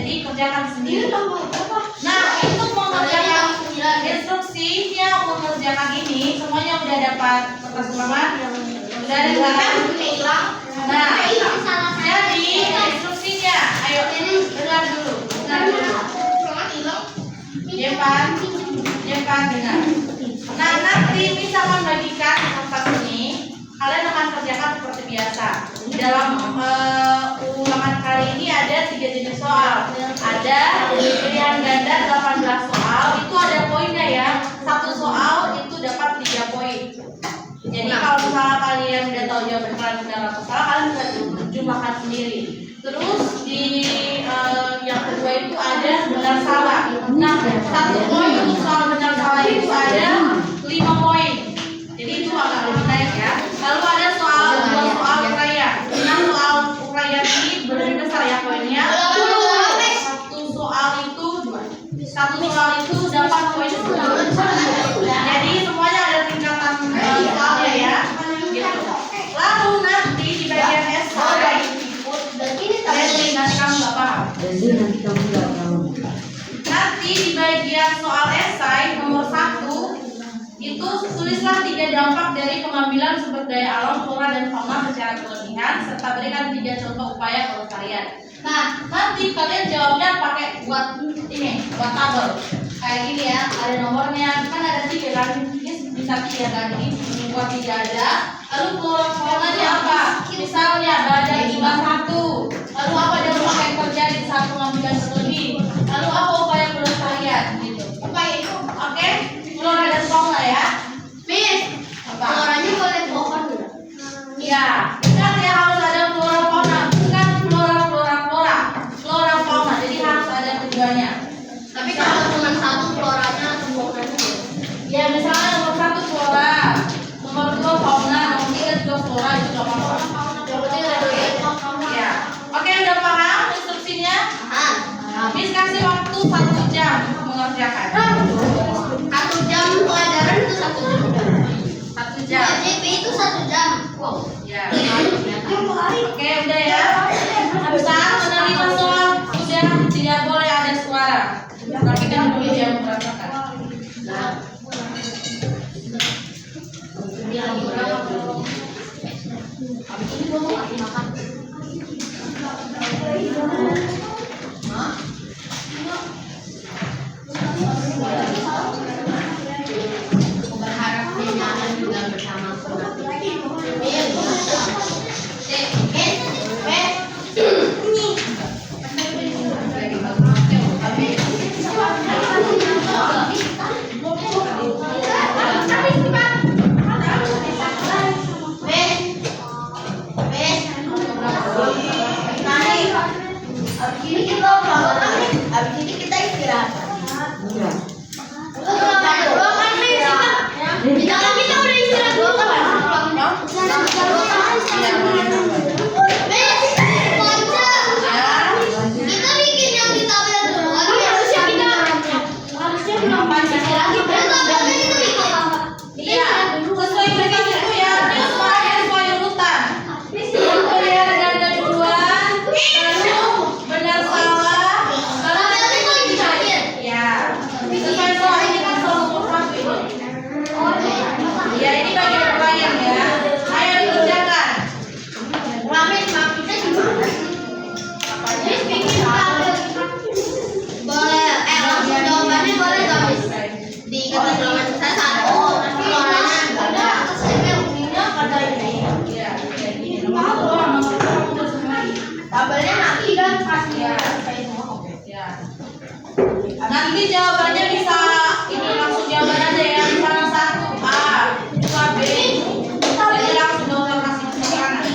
Jadi kerjakan sendiri. Nah, untuk mengerjakan instruksinya mengerjakan ini semuanya udah dapat kertas ulangan? Udah ada kan? Nah, jadi instruksinya, ayo dengar dulu. Jepan dengar. Nah, nanti bisa membagikan kertas ini. Kalian akan kerjakan seperti biasa. Dalam ulangan kali ini ada 3 jenis soal. Ada pilihan ganda 18 soal. Itu ada poinnya ya. Satu soal itu dapat 3 poin. Jadi kalau misalnya kalian udah tahu jawaban kalian benar atau salah, kalian bisa jumlahkan sendiri. Terus di yang kedua itu ada benar salah. Nah, 1 poin untuk soal benar salah itu ada 5 poin. Jadi itu agak lebih naik ya. Lalu ada soal 2 soal uraian. Nah, soal uraian ini lebih besar ya poinnya. Satu soal itu dapat poin 10. Jadi semuanya ada tingkatan soalnya ya. Gitu. Lalu nanti di bagian esai nanti kamu nggak paham. Nanti di bagian soal esai nomor 1 itu tulislah 3 dampak dari pengambilan sumber daya alam flora dan fauna secara berlebihan serta berikan 3 contoh upaya pelestarian. Nah, nanti kalian jawabnya pakai buat tabel kayak gini ya, ada nomornya kan, ada 3 kan, ini bisa 3 kan, ini buat 3 ada. Lalu flora-faunanya apa? Misalnya badan limbah 1. Lalu apa dampak yang terjadi saat pengambilan berlebih? Lalu apa upaya pelestarian gitu. Upaya itu, oke? Flora dan fauna ya. Miss, floranya boleh pohon enggak? Iya, kan ya harus ada flora fauna, bukan flora fauna. Jadi harus ada keduanya. Tapi kalau cuma 1 floranya atau faunanya? Ya misalnya nomor 1 flora, nomor 2 fauna, nomor 3 juga flora, itu nggak apa-apa. Ya, oke, udah paham instruksinya? Miss kasih waktu 1 jam untuk mengerjakan. 1 jam pelajaran itu 1 jam. 1 jam. JP itu 1 jam. Wow. Ya. Oke, udah ya. Saat menerima soal sudah tidak boleh ada suara. Tapi kan dulu dia merasakan. Dia lagi berapa? Habis ini gua mau kasih makan. Berharap dia juga bersama abis ini kita istirahat. Kita udah istirahat dulu kan? Kita bikin yang di tabel dulu. Harusnya kita ngapain lagi? Iya, sesuai dengan itu ya. Dia sesuai urutan. Pilihan ganda duluan, lalu benar salah, lalu ya. Sesuai soal ini kan soal nomor 1 ini. Ya, ini bagian uraian ya. Ayo dikerjakan. Ramen maksudnya gimana? Bikin tabel. Boleh, langsung jawabannya boleh nggak, Miss? Di kertas ulangan saya 1. Nanti orangnya ada atas yang punya pada ini. Iya, kayak gini. Tabelnya nanti kan pasti ya. Ya. Nanti jawabannya bisa ini langsung jawaban aja ya. Misalnya 1A, 2B. Jadi langsung dokter kasih keterangan.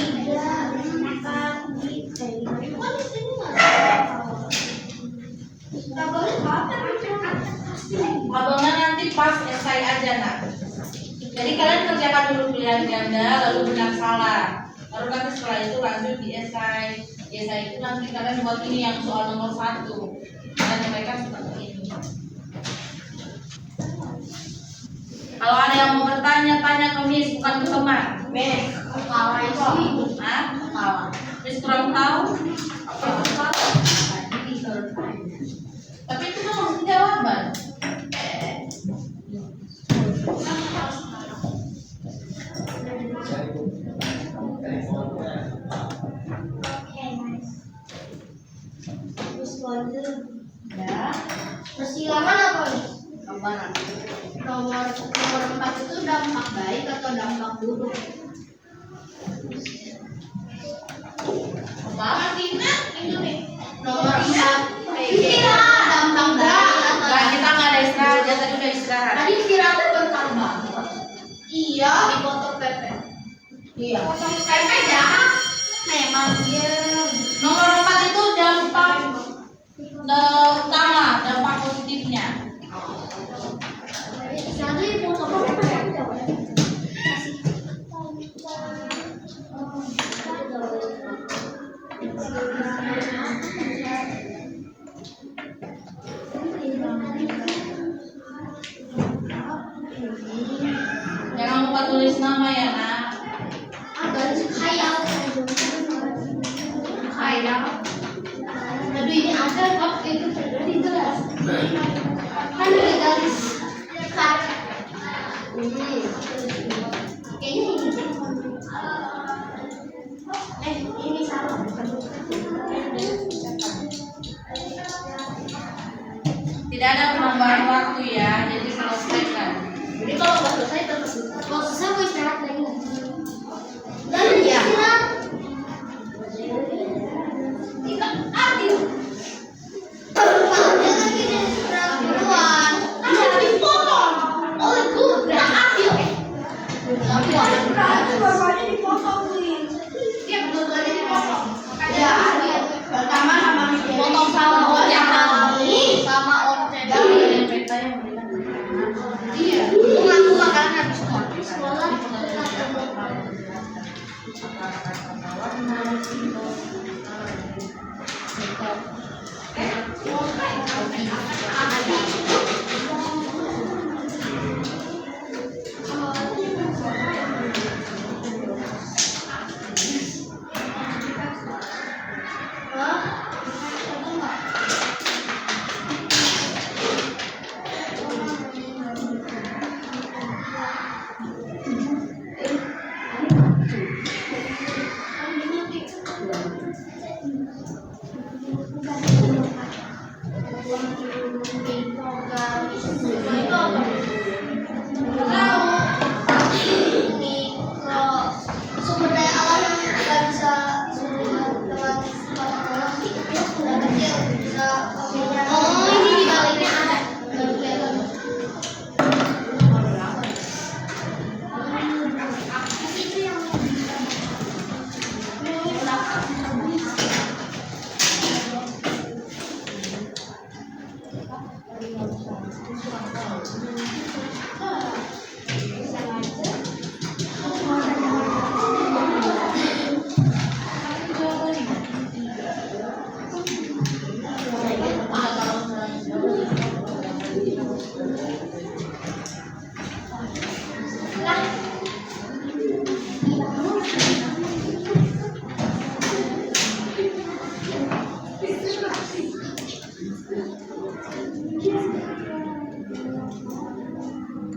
Abangnya nanti pas esai aja nak. Jadi kalian kerjakan dulu pilihan ganda, lalu benar salah. Baru nanti setelah itu lanjut di esai. Di esai itu nanti kalian buat ini yang soal nomor 1. Kalian sampaikan seperti ini. Kalau ada yang mau bertanya, tanya ke Miss, bukan ke teman. Miss, kalah itu. Hah? Kalah. Miss kurang tahu? Apa itu kalah? Ya. Persilangan apa nih? Nomor Nomor 4 itu dampak baik atau dampak buruk? apa? Itu nih. Nomor 4 dampak baik atau Nah, kita nggak ada istirahat, ya tadi udah istirahat. tadi istirahatnya bentar banget. Iya, di foto PP. Iya. Foto PP jahat. Memang dia. Nomor 4 itu dampak utama, dampak positifnya. Jadi foto PP. Jangan lupa tulis nama ya, Nak. Garis khayal. Aduh ini ada kok itu terjadi jelas. Kan ada garis cut. Kayaknya ini salah. Tidak ada penambahan waktu ya, jadi selesaikan. Jadi kalau nggak selesai terus. Kalau selesai mau istirahat lagi. Dan istirahat. Tidak adil. Jangan gini istirahat duluan. Kan dipotong. Oh itu tidak adil. Bapaknya dipotong nih. Iya betul-betul dipotong. Ya adil. Pertama sama potong sama orang sama orang Iya, aku makanan habis sekolah. Sumber daya alam yang nggak bisa dengan udah kecil bisa ini di baliknya ada baru kelihatan.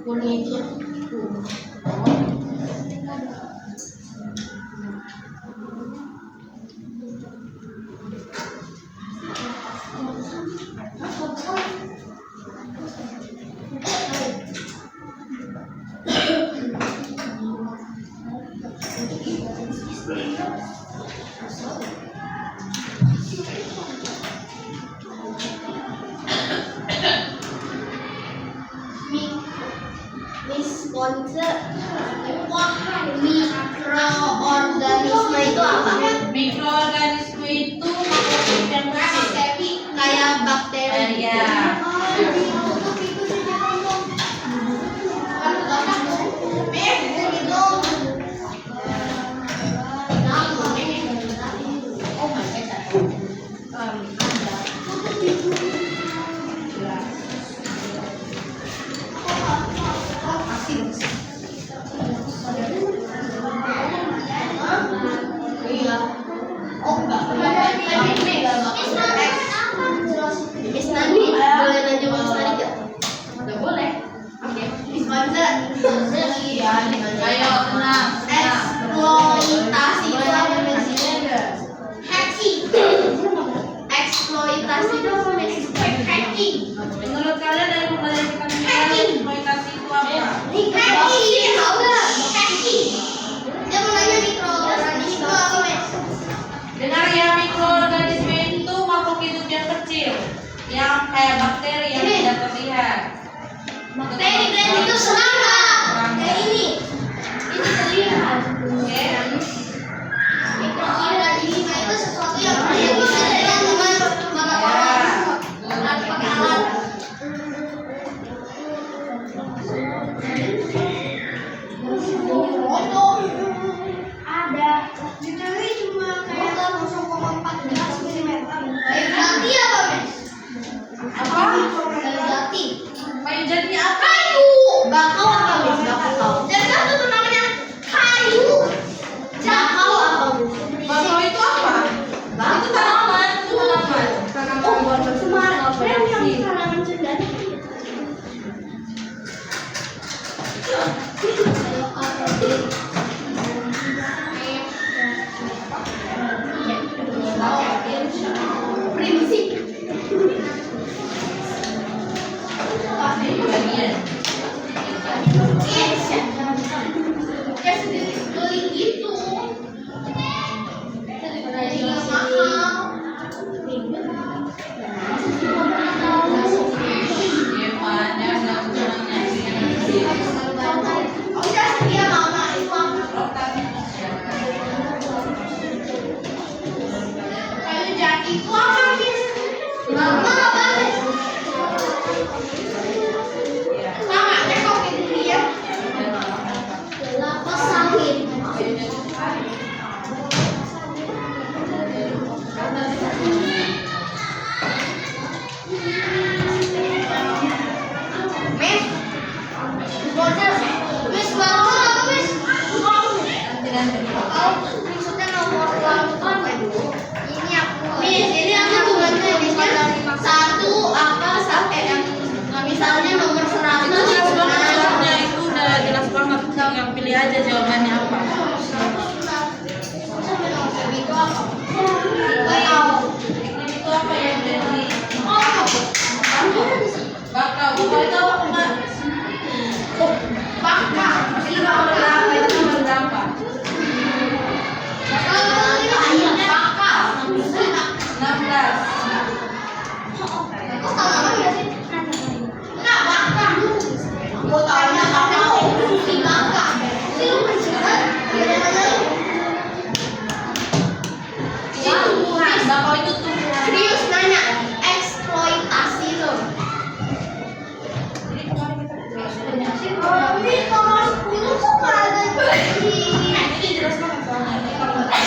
Kuning itu mikroorganisme itu apa? Mikroorganisme itu makhluk hidup yang kecil. Kayak bakteri. Ya. Ayo, tenang. Eksploitasi itu kayak bakteri yang tidak terlihat. Bakteri dan itu serangga. Kayak ini terlihat. Oke. Mikroorganisme itu sesuatu yang bisa dilihat dengan mata orang. Pakai alat. Ada. Jadi cuma kayak 0,14 mm. Kayu jati apa, Mas? Apa? Kayu jati. Kayu jati apa? Kayu. Bakau apa, Mas? Bakau. Dan satu tuh namanya kayu. Bakau apa, Mas? Bakau itu apa? Itu tanaman, itu tanaman. Oh, semar. Yang tanaman cendana. Prinsip. Bagian. Ya sedikit beli gitu. Jadi nggak mahal. Evan, ya nggak kurangnya. Oh, udah dia mama itu kayu jati itu apa, Miss? Mama apa, Miss? Mama, kok gitu dia? Lapas sawit. Miss, bocor. Miss, baru apa, Miss? Oh, maksudnya nomor 8. Ini aku. Miss, ini aku tulisnya satu apa sampai yang misalnya nomor 100. Itu jelas banget jawabnya, itu udah jelas banget. Tinggal pilih aja jawabannya apa. Sampai nomor 1 itu apa? Nggak tahu. Itu apa yang jadi Oh, bakau? Bakau itu apa, Mbak? baka. Itu nomor berapa? Itu nomor berapa? Baka. 16. Kok tanaman nggak sih? Nggak, baka. Gua taunya apa? Si baka. Si lu bener. Ini tumbuhan. Bakau itu tumbuhan. Serius nanya, eksploitasi tuh. Jadi kemarin kita Ini nomor 10 kok nggak ada di ini jelas banget soalnya. Ini kalau nggak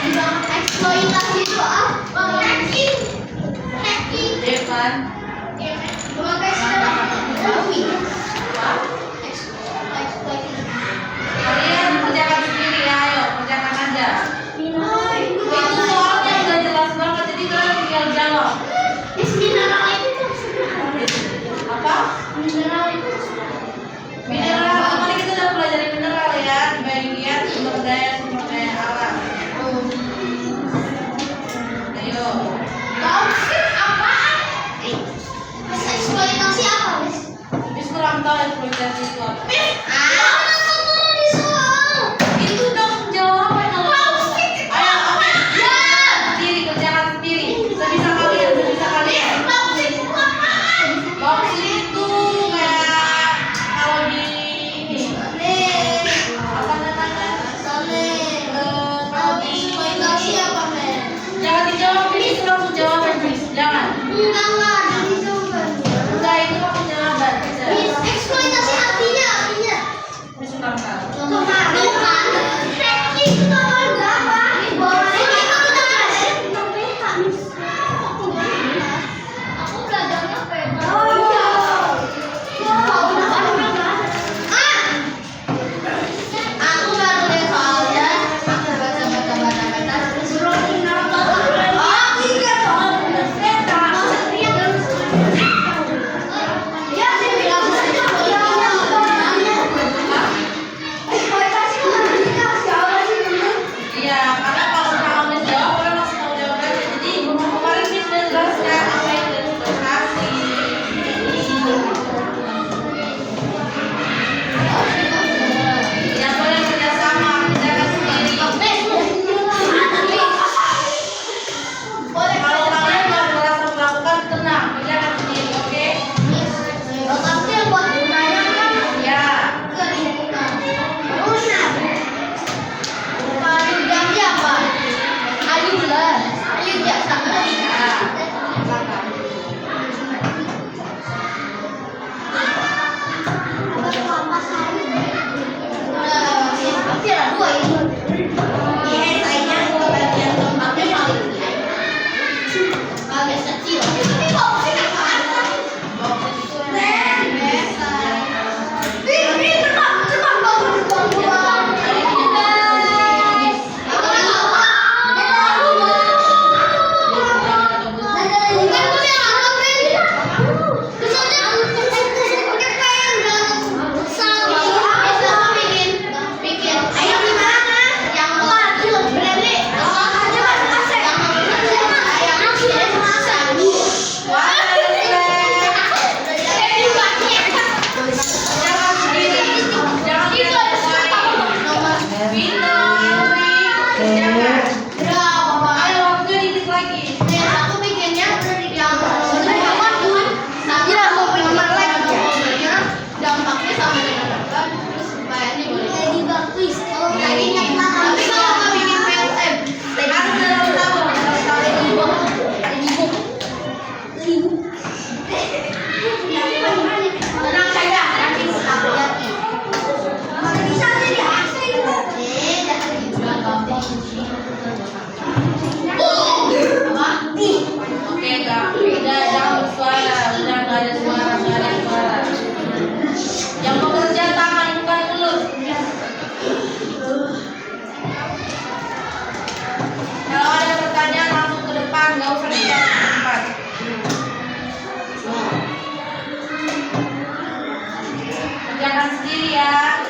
bidang eksploitasi itu apa? Hacking. Evan, Memakai secara bawi. apa? Eksploitasi. Kalian kerjakan sendiri ya, ayo kerjakan aja. Itu Itu soalnya udah jelas banget, jadi kalian tinggal jawab. mineral itu Apa? mineral itu Mineral. Kemarin kita udah pelajari mineral ya, bagian sumber daya alam. Ayo. bauxit apaan? Mas eksploitasi apa, Mas? Habis kurang Oke, Kak. Udah jangan bersuara. Udah nggak ada suara, nggak ada suara. Yang bekerja tangan bukan mulut. Kalau ada pertanyaan langsung ke depan, nggak usah dijawab di tempat. Kerjakan sendiri ya.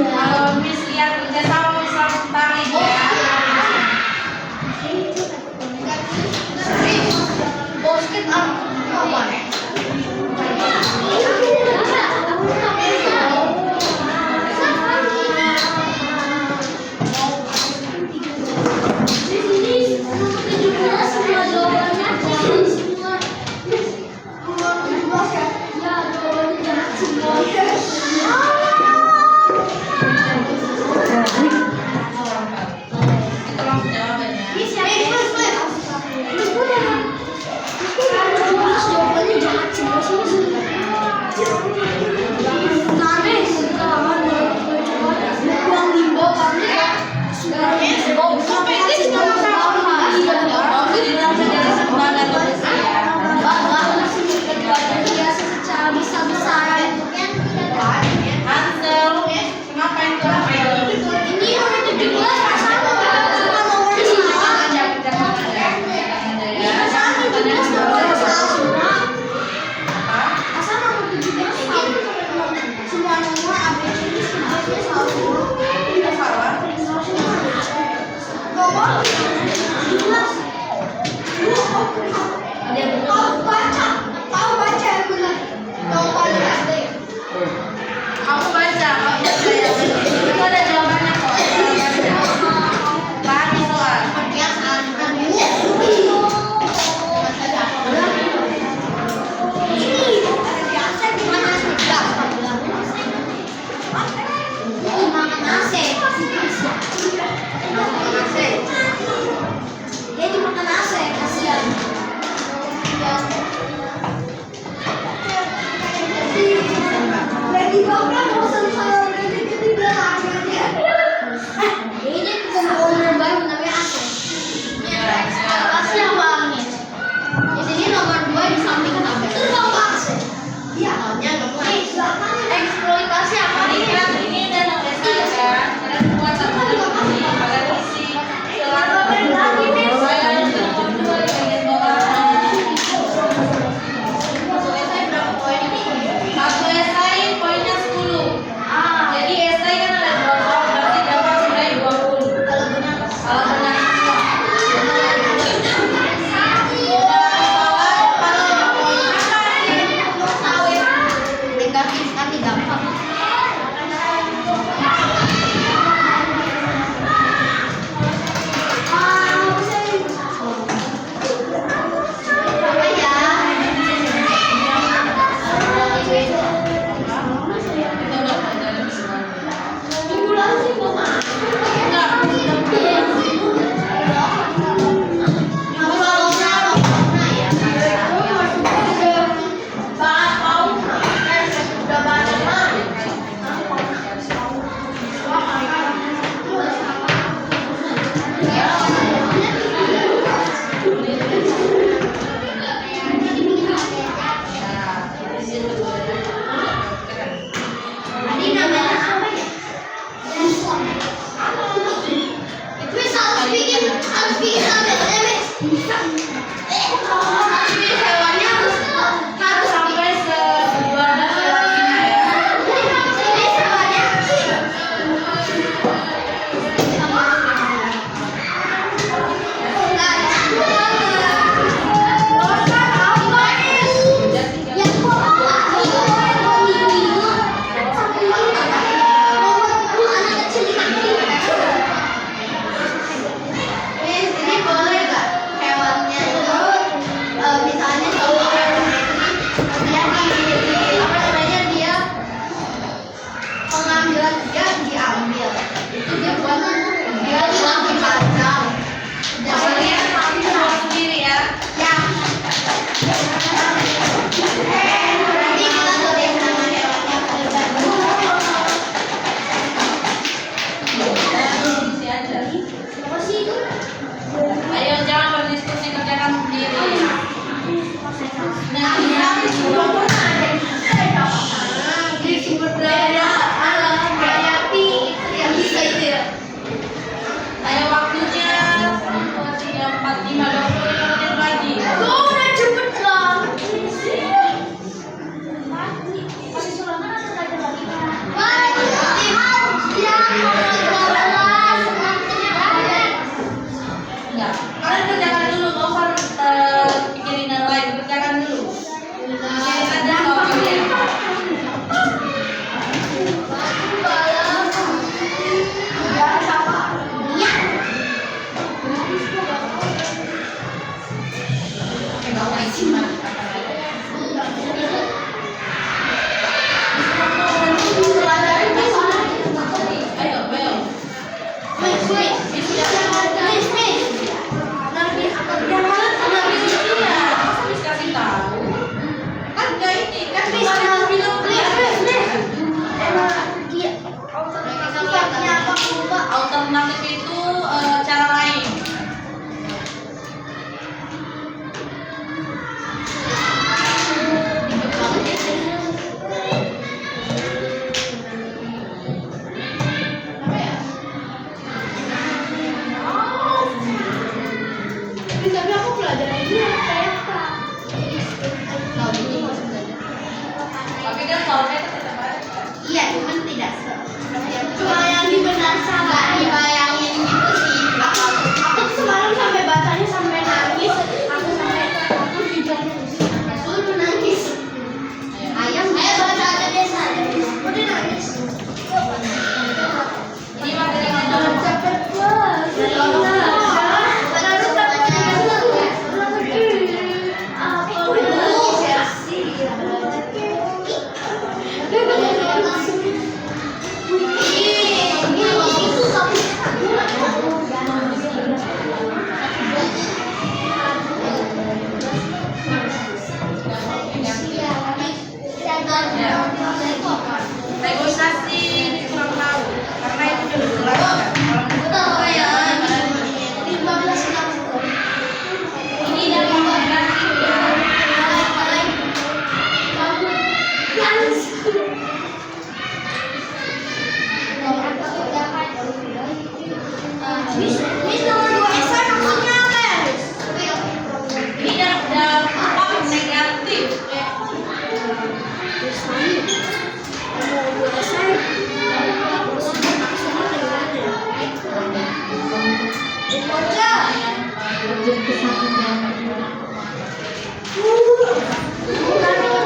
Kalau Miss lihat kerja sama Miss langsung tarik ya. Bosket apa? Itu langsung jawabannya. Oh, jadi langsung dari semangat terus ya. Hansel, kenapa itu kamu baca, itu ada jawabannya kok. Lagi soal. Dia dimakan AC, kasihan. Lagi bapak bosan saya jadi bilang aja. Ini nomor baru namanya AC. AC yang wangi. Di sini nomor 2 di samping apa? Itu nomor AC. Iya. Eksploitasi apa nih? Ini dan nomor kan, karena buat sama ini agar isi selalu saya nomor 2 di bagian bawah. Satu esai poinnya 10. Jadi esai kan ada 2 soal, berarti dapat nilai 20. Kalau benar semua. Negatif kami gampang. Ini boleh gak hewannya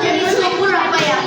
Jadi subur apa ya?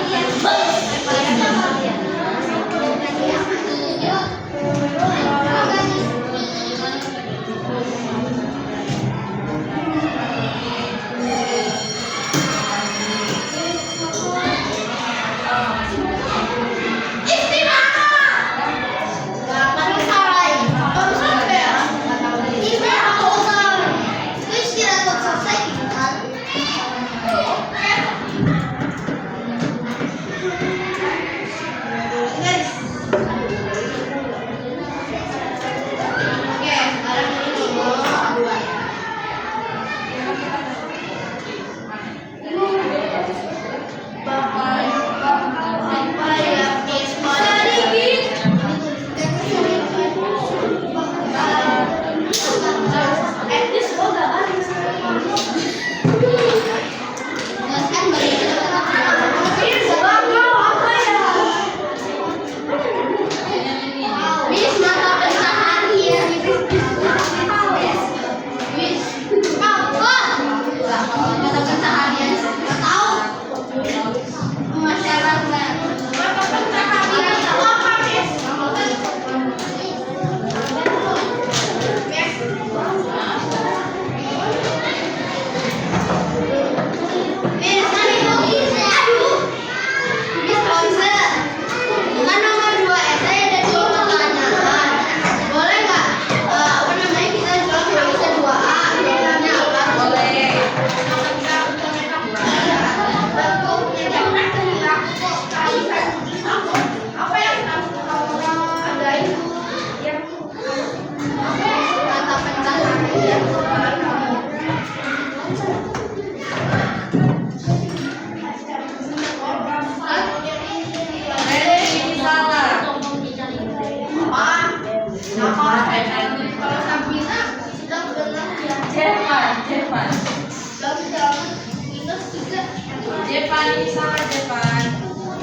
Jepan ini salah Jepan.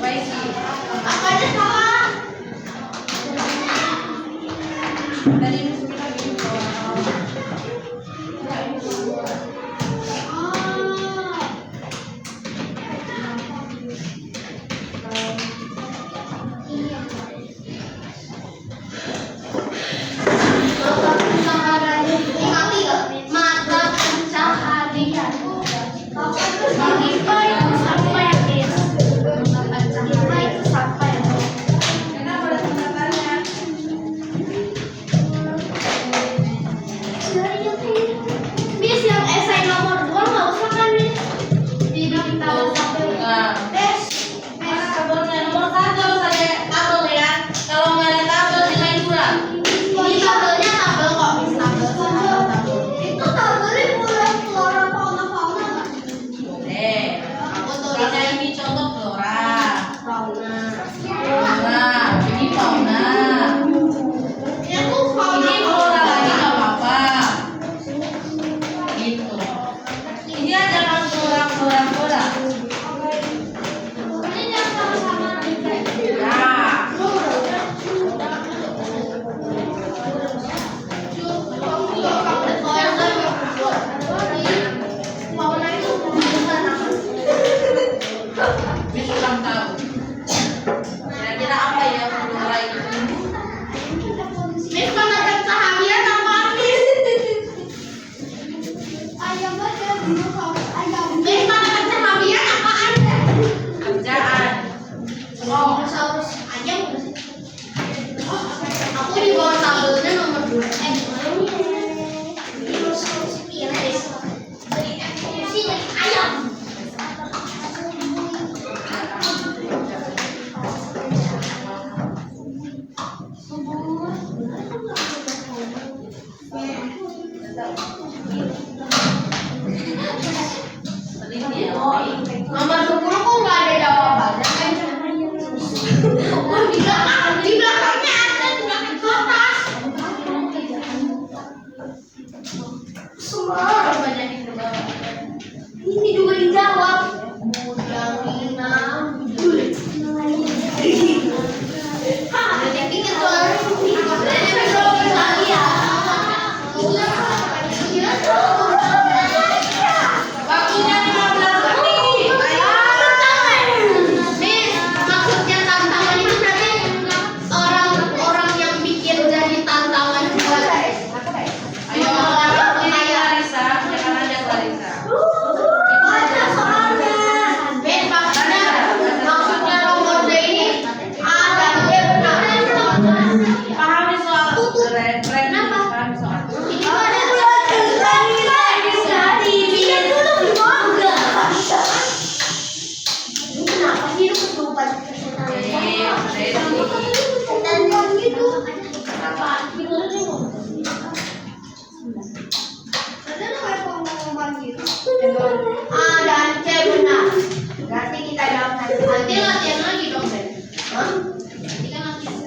Baik sih. Apa aja salah? Tadi musuh kita bikin Nomor 10 kok nggak ada jawabannya? Di belakangnya ada di belakang kertas. Semua banyak yang terbawa. Ini juga dijawab. Mudalina. Ada yang pikir tuh. Ada yang pikir lagi ya. A dan C benar. Berarti kita jawab nanti latihan lagi dong, Ben. Hah? Nanti kan latihan.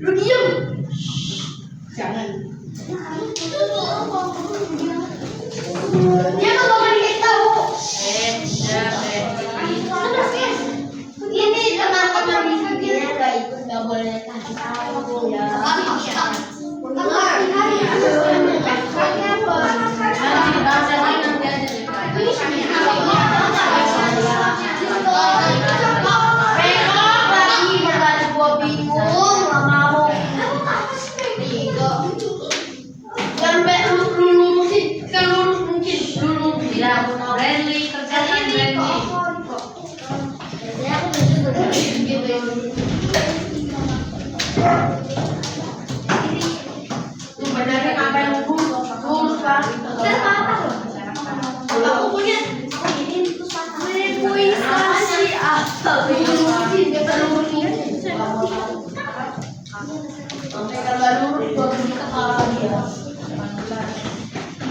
Lu diam. Jangan. Dia nggak bakal dikasih tahu. Ini teman-teman di sini nggak ikut, nggak boleh kasih tahu ya.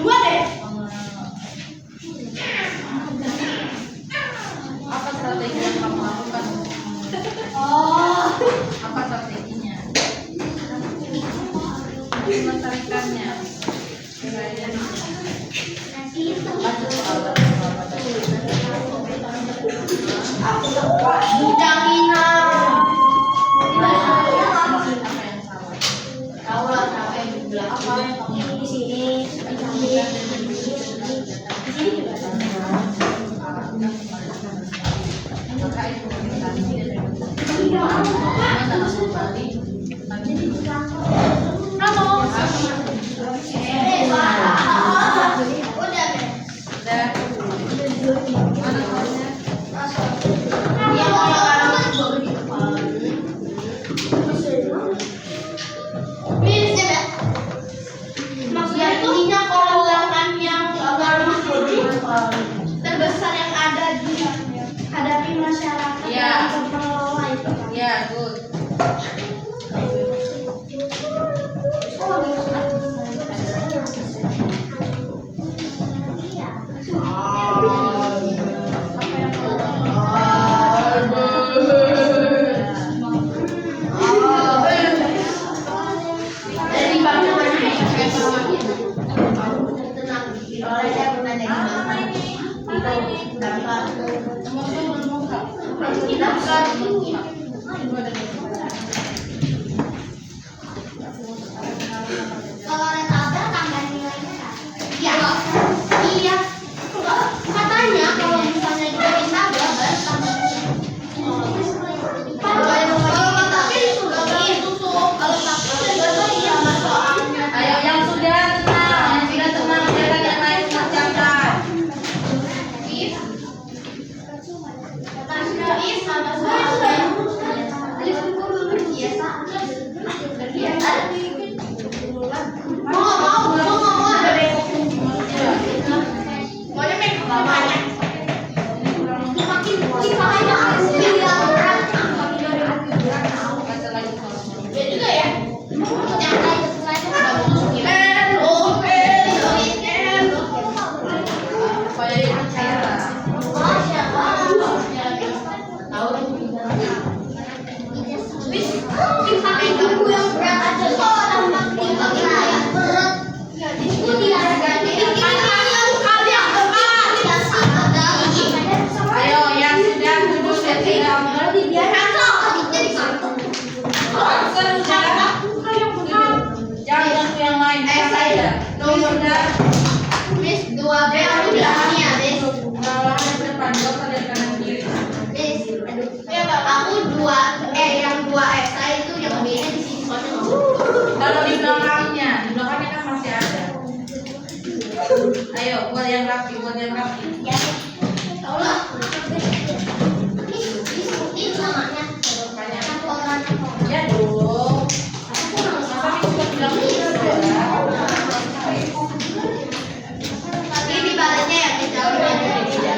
Dua deh. Apa strategi yang kamu lakukan? Apa strateginya? Melestarikannya. Terbesar yang ada di hadapi masyarakat yang mengelola itu. Ya, good. Kalau ada tabel tambah nilainya kan? Iya. Iya. Katanya kalau misalnya dibikin tabel baru tambah. Kalau tabel itu tuh kalau tabel itu iya soalnya. Ayo yang sudah tenang, silakan yang lain silakan. If sama soalnya. Ayo yang sudah duduk jangan ganggu yang lain. Nomor Miss 2B aku bilangnya ya, Miss. Bawah ke depan, gak usah lihat kanan kiri. Miss, aduh. Aku yang 2 saya itu yang B-nya di sini soalnya nggak mau. Kalau di belakangnya kan masih ada. Ayo buat yang rapi. Ya. Tahu lah. Ini namanya. Ya dong. Masa cuma bilang gitu ya? Ini baliknya ya kita udah beda.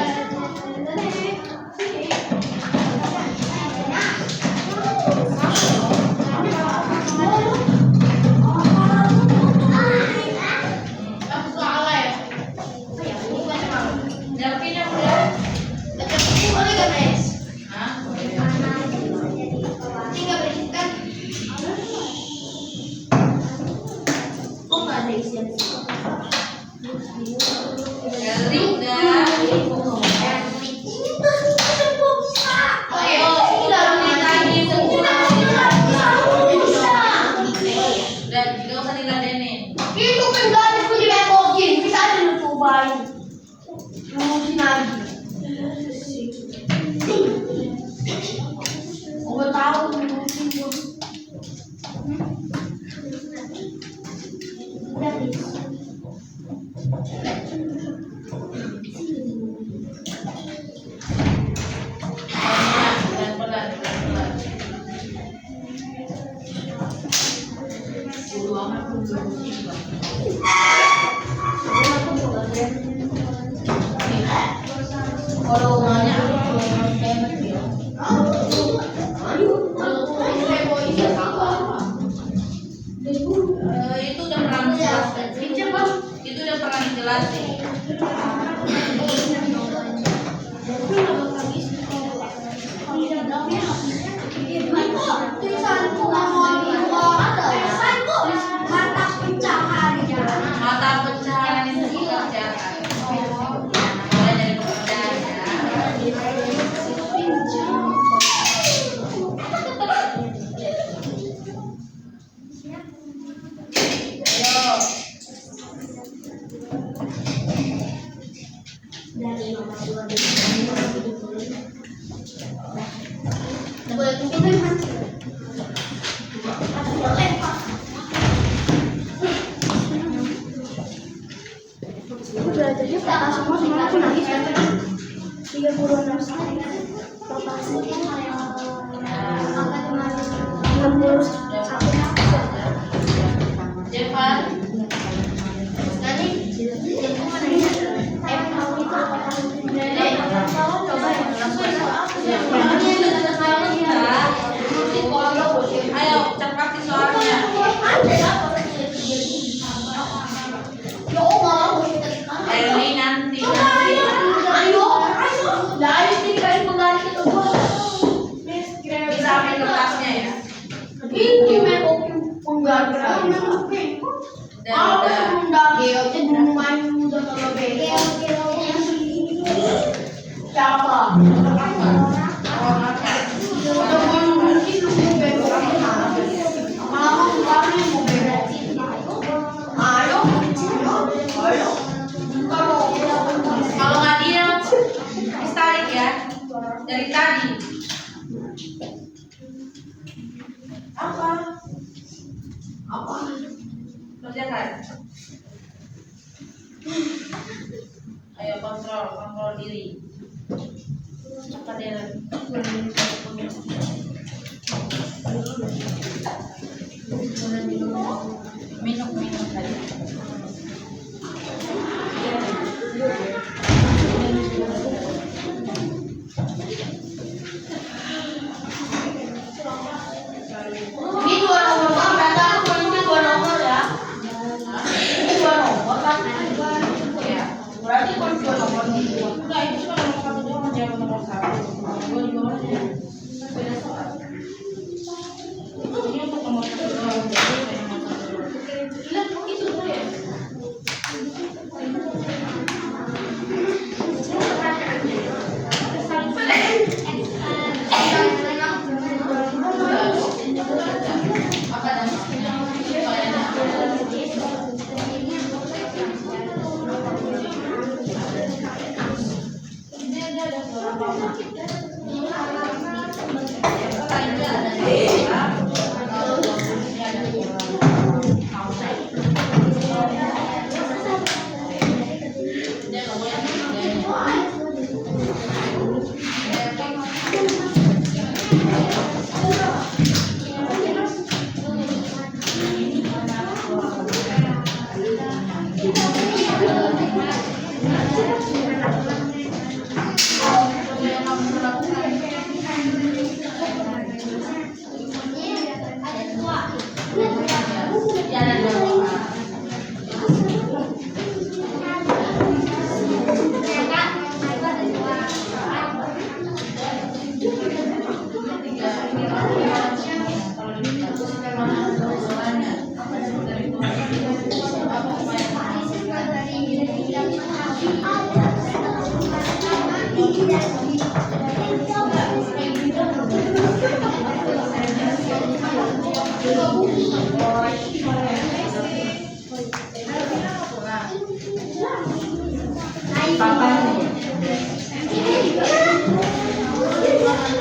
Erik dan ayo lagi semua. Dan juga usah diladenin. Itu kan gadis ku dilepokin, bisa aja lu cobain. Lulusin lagi. Gua tahu lulusin gua. Pelan-pelan. Kalau banyak itu udah pernah dijelasin. Itu udah pernah dijelasin. Mata pencaharian itu pekerjaan. Mulai dari pekerjaan ya. Ayo. Belajarnya kakak semua semuanya aku nangis 36 sekali rotasi 61 Jevan, nanti kamu itu coba ayo cepat di soalnya. Eli nanti. Bisa ambil kertasnya ya. Kalau nggak diam, tarik ya. Dari tadi. Apa? Kerjakan. Ayo kontrol diri. Cepat ya. Minum tadi. Ini 2 nomor Bang, data aku ini 2 nomor ya. Ini 2 nomor kan? Ya. Berarti kan 2 nomor nih. Enggak, itu cuma nomor 1 doang, jawab nomor 1. Gua juga aja. Beda soal. Ini untuk nomor 1 doang, jadi nomor 1 doang. Itu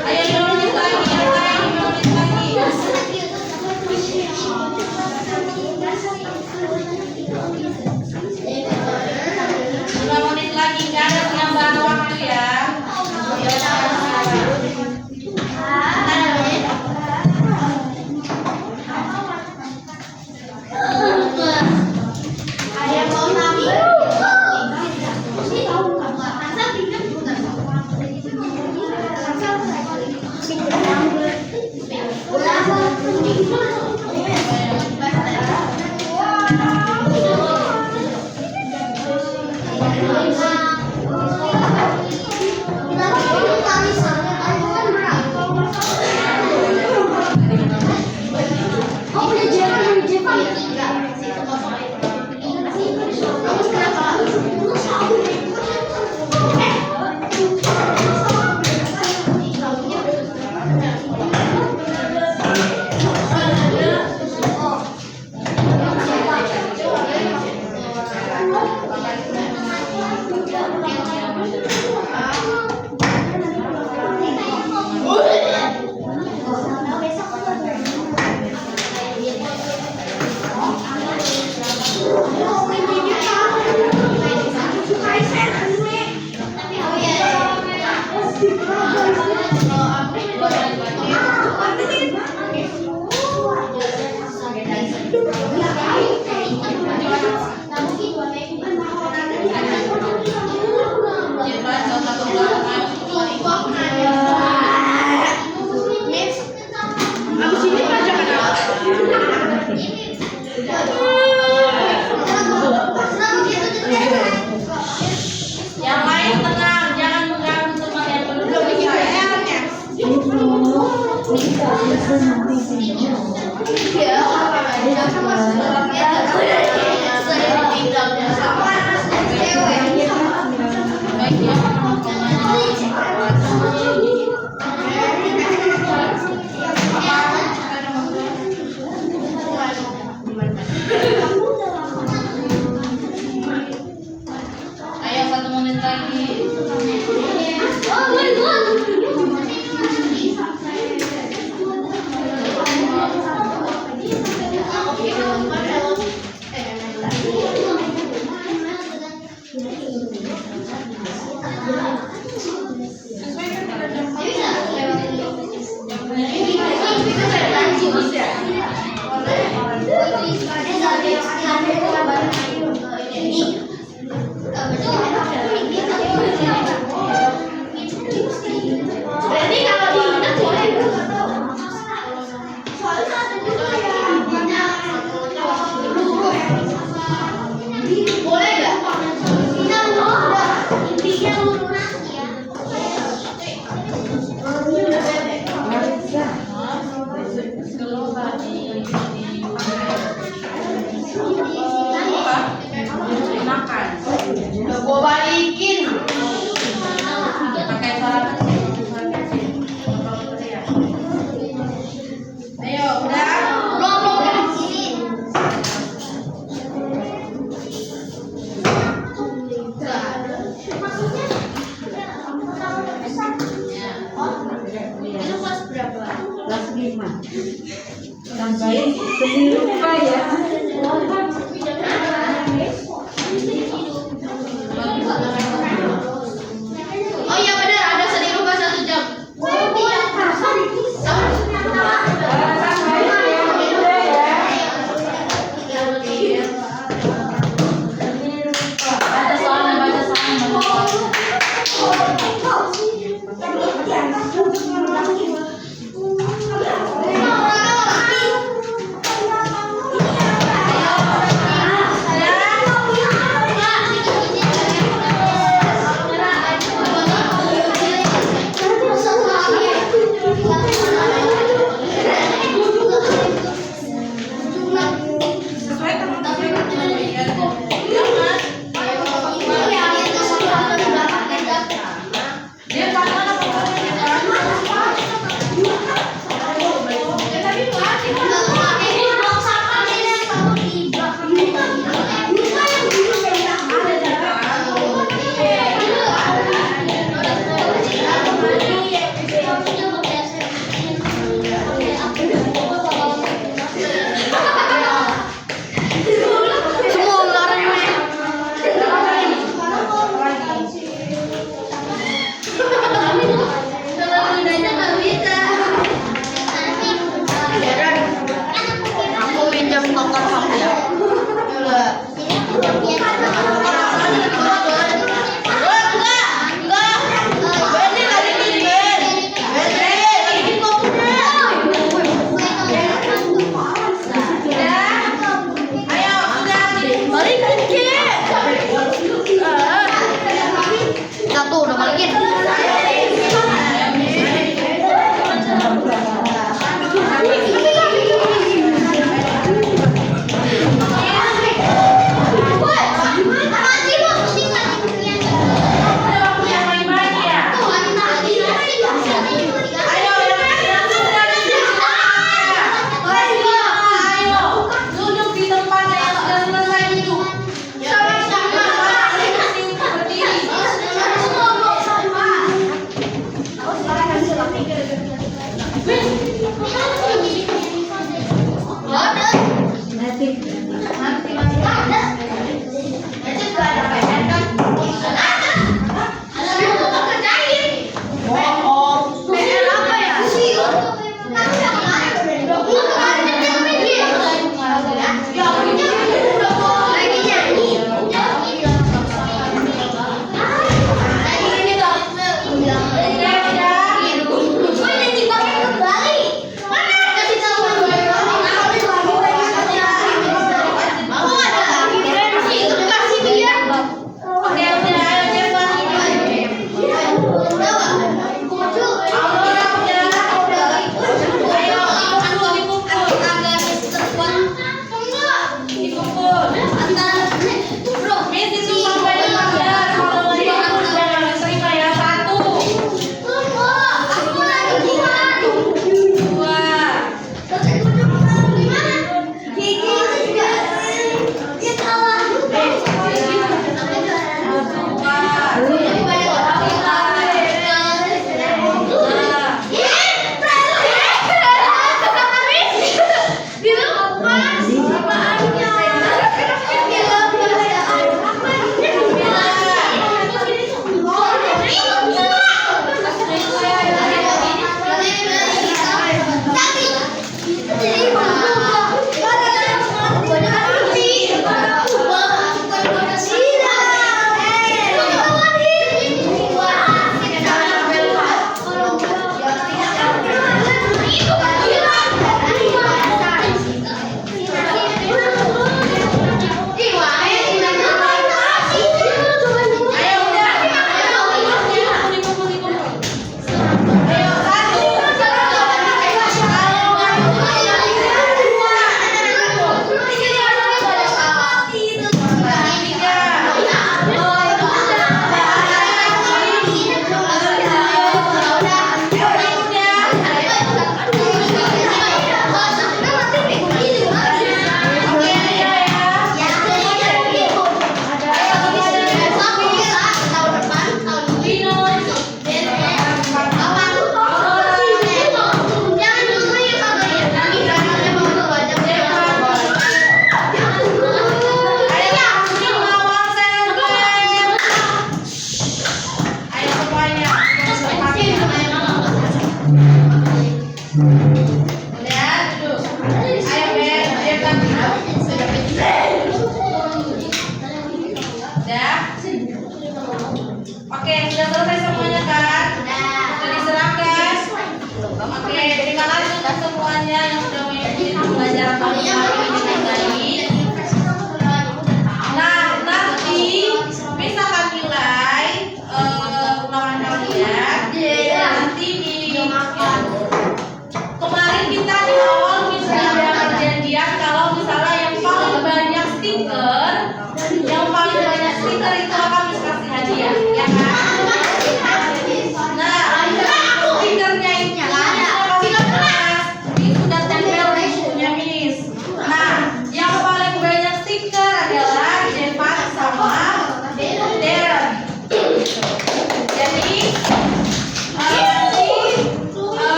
Ayo 5 menit lagi ya sayang, 5 menit lagi. 5 menit lagi, nggak ada penambahan waktu ya. Ada yang mau tahu? Yang lain tenang, jangan mengganggu teman yang belum Ayo 1 menit lagi. Gua balikin. Pakai suara kecil. Ayo, udah. Kelas 5. Tambahin 10 rupiah ya. Oh iya benar, ada seni rupa 1 jam. Baca soalnya. tonton kamu ya. Ayo, sudah. Satu udah balikin. Udah waktunya main-main ya. Ayo, yang sudah ayo, duduk di tempatnya yang sudah selesai duduk. Berdiri. Nanti. Oke, udah, ayo Jeva. Aurora udah. Ayo, dikumpul. Miss itu sampai 15. Kalau mau dikumpul udah nggak bisa terima ya. 1, 2. Di lupa.